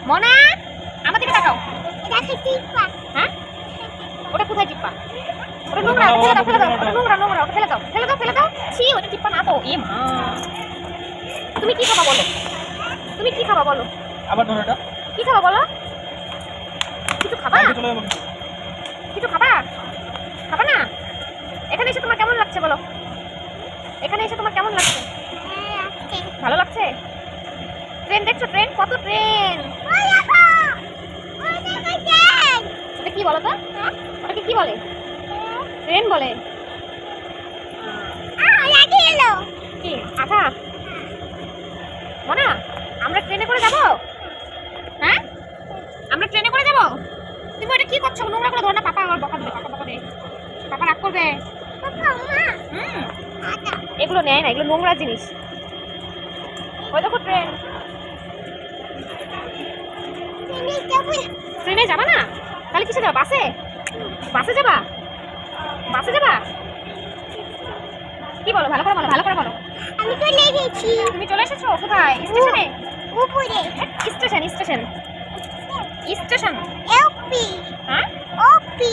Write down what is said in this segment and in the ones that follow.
মনা আমার দিকে তাকাও। হ্যাঁ ওটা কোথায় টিপ্পা? ওটা নোংরা, ফেলে দাও ওটা নোংরা নোংরা, ওটা ফেলে দাও। ছি ওটা টিপ্পা না তো। এ মা তুমি কি খাবা বলো? তুমি কি খাবা বলো? আবার ধরো এটা। কি খাবা বলো? কিছু খাবা? কিছু খাবা? খাবা না? এখানে এসে তোমার কেমন লাগছে বলো? এখানে এসে তোমার কেমন লাগছে? ভালো লাগছে? ট্রেন দেখছো? ট্রেন, কত ট্রেন! এটা কি বলো তো? ওটাকে কি বলে? ট্রেন বলে। কি আঠা? মনা আমরা ট্রেনে করে যাব? হ্যাঁ আমরা ট্রেনে করে যাব? তুমি ওটা কি করছো? নোংরা করে ধরো না, পাপা আমার বকা দেবে, পাপা দেবে, পাপা রাগ করবে। এগুলো নেয় না, এগুলো নোংরা জিনিস। ওই দেখো ট্রেন। ট্রেনে যাবা না? তাহলে কিসে যাবা? বাসে? বাসে যাবা? বাসে যাবা? কি বলো? ভালো করে বলো, ভালো করে বলো। আমি চলে গেছি। তুমি চলে এসেছো? কোথায়? স্টেশনে? উপরে স্টেশন স্টেশন স্টেশন। ওপি হ্যাঁ ওপি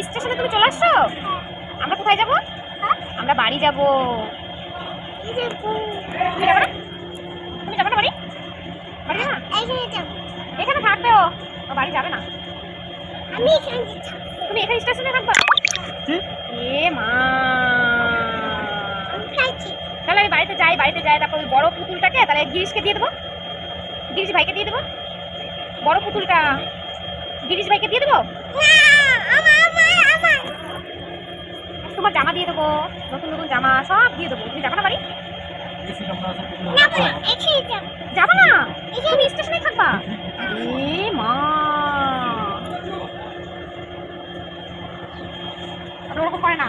স্টেশনে তুমি চলে আসছো? আমরা কোথায় যাব? আমরা বাড়ি যাব। তুমি যাবে না? তুমি যাবে না বাড়ি? বাড়ি যাবে না? এখানে থাকবে ও, ও বাড়ি যাবে না। আমি এখানে তুমি এখানে স্টেশনে থাকবা? এ মা খাচ্ছি। তাহলে আমি বাড়িতে যাই, তারপর ওই বড় পুতুলটাকে তাহলে গিরিশকে দিয়ে দেবো, গিরিশ ভাইকে দিয়ে দেবো। বড় পুতুলটা গিরিশ ভাইকে দিয়ে দেবো। তোমার জামা দিয়ে দেবো, নতুন নতুন জামা সব দিয়ে দেবো। তুমি যাবে না বাড়ি? যাবে না? তুমি স্টেশনে থাকবা? এ মা ওরকম করে না।